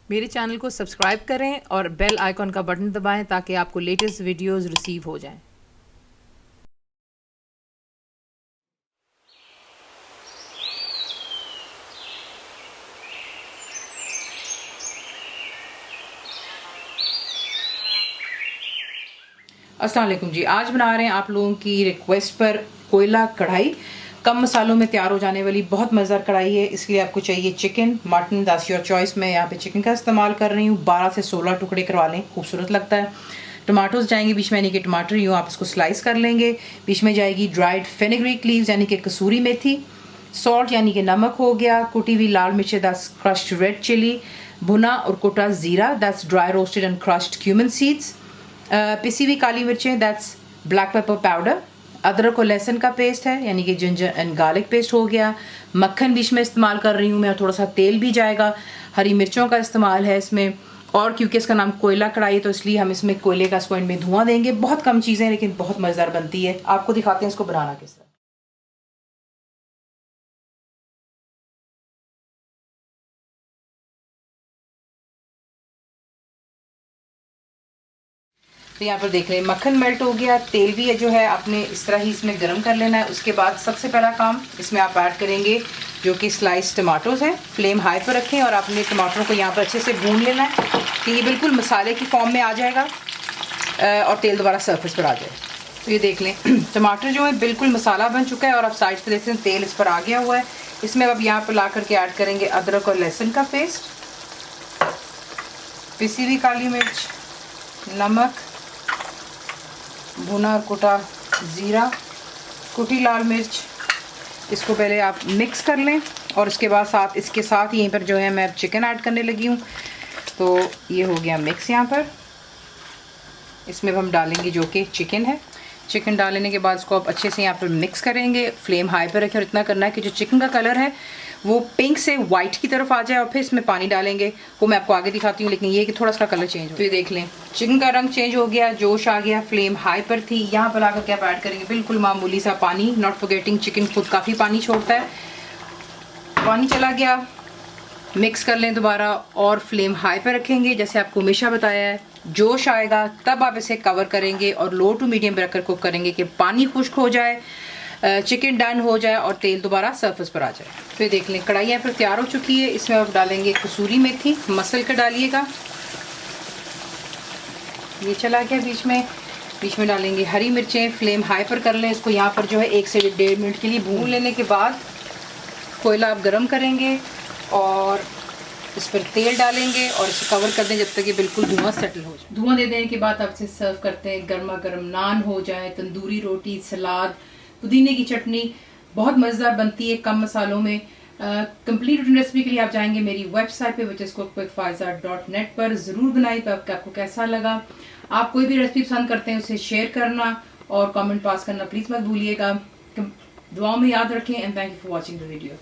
मेरे चैनल को सब्सक्राइब करें और बेल आइकॉन का बटन दबाएं ताकि आपको लेटेस्ट वीडियोस रिसीव हो जाएं। अस्सलाम वालेकुम जी, आज बना रहे हैं आप लोगों की रिक्वेस्ट पर कोयला कढ़ाई। कम मसालों में तैयार हो जाने वाली बहुत मज़ेदार कढ़ाई है। इसलिए आपको चाहिए chicken, mutton, that's your choice. मैं यहाँ पे चिकन का इस्तेमाल कर रही हूँ। 12 से 16 टुकड़े करवा लें, खूबसूरत लगता है। टमाटोज जाएंगे बीच में, यानी कि टमाटर यूँ आप इसको स्लाइस कर लेंगे। बीच में जाएगी ड्राइड फेनेग्रीक लीव्स यानी कि कसूरी मेथी। सॉल्ट यानी कि नमक हो गया। कुटी हुई लाल मिर्चें, दैट्स क्रश्ड रेड चिली। भुना और कुटा ज़ीरा, that's dry roasted and crushed cumin seeds. पिसी हुई काली मिर्चें, दैट्स ब्लैक पेपर पाउडर। अदरक और लहसुन का पेस्ट है यानी कि जिंजर एंड गार्लिक पेस्ट हो गया। मक्खन बीच में इस्तेमाल कर रही हूँ मैं, और थोड़ा सा तेल भी जाएगा। हरी मिर्चों का इस्तेमाल है इसमें, और क्योंकि इसका नाम कोयला कढ़ाई है तो इसलिए हम इसमें कोयले का इसको इनमें धुआं देंगे। बहुत कम चीज़ें हैं लेकिन बहुत मज़ेदार बनती है। आपको दिखाते हैं इसको बनाना किस तरह। तो यहाँ पर देख रहे हैं मक्खन मेल्ट हो गया। तेल भी है जो है आपने इस तरह ही इसमें गर्म कर लेना है। उसके बाद सबसे पहला काम इसमें आप ऐड करेंगे जो कि स्लाइस टमाटोज़ हैं। फ्लेम हाई पर रखें और आपने टमाटरों को यहाँ पर अच्छे से भून लेना है कि ये बिल्कुल मसाले की फॉर्म में आ जाएगा और तेल दोबारा सरफेस पर आ जाए। तो ये देख लें टमाटर जो है बिल्कुल मसाला बन चुका है और आप साइड पर देखते हैं तेल इस पर आ गया हुआ है। इसमें अब यहाँ पर ला करके ऐड करेंगे अदरक और लहसुन का पेस्ट, पिसी हुई काली मिर्च, नमक, भुना और कुटा ज़ीरा, कुटी लाल मिर्च। इसको पहले आप मिक्स कर लें और उसके बाद इसके साथ यहीं पर जो है मैं चिकन ऐड करने लगी हूँ। तो ये हो गया मिक्स। यहाँ पर इसमें हम डालेंगे जो कि चिकन है। चिकन डालने के बाद इसको आप अच्छे से यहाँ पर मिक्स करेंगे। फ्लेम हाई पर रखें और इतना करना है कि जो चिकन का कलर है वो पिंक से वाइट की तरफ आ जाए। और फिर इसमें पानी डालेंगे, वो मैं आपको आगे दिखाती हूँ, लेकिन ये कि थोड़ा सा कलर चेंज हो। तो ये देख लें चिकन का रंग चेंज हो गया, जोश आ गया। फ्लेम हाई पर थी। यहाँ पर आकर के आप ऐड करेंगे बिल्कुल मामूली सा पानी। नॉट फॉरगेटिंग चिकन खुद काफ़ी पानी छोड़ता है। पानी चला गया, मिक्स कर लें दोबारा और फ्लेम हाई पर रखेंगे जैसे आपको हमेशा बताया है। जोश आएगा तब आप इसे कवर करेंगे और लो टू मीडियम पर रखकर कुक करेंगे कि पानी खुश्क हो जाए, चिकन डन हो जाए और तेल दोबारा सरफेस पर आ जाए। फिर देख लें कढ़ाई यहाँ पर तैयार हो चुकी है। इसमें आप डालेंगे कसूरी मेथी, मसल कर डालिएगा। ये चला गया बीच में डालेंगे हरी मिर्चें। फ्लेम हाई पर कर लें इसको। यहाँ पर जो है 1 से 1.5 मिनट के लिए भून लेने के बाद कोयला आप गर्म करेंगे और इस पर तेल डालेंगे और इसे कवर कर दें जब तक ये बिल्कुल धुआं सेटल हो जाए। धुआं दे देने के बाद आप इसे सर्व करते हैं। गर्मा गर्म नान हो जाए, तंदूरी रोटी, सलाद, पुदीने की चटनी, बहुत मज़ेदार बनती है कम मसालों में। कंप्लीट रेसिपी के लिए आप जाएंगे मेरी वेबसाइट पे विच इज़ cookwithfaiza.net पर। ज़रूर बनाइए तो आपको कैसा लगा। आप कोई भी रेसिपी पसंद करते हैं उसे शेयर करना और कमेंट पास करना प्लीज़ मत भूलिएगा। दुआओं में याद रखें and thank you for watching the video.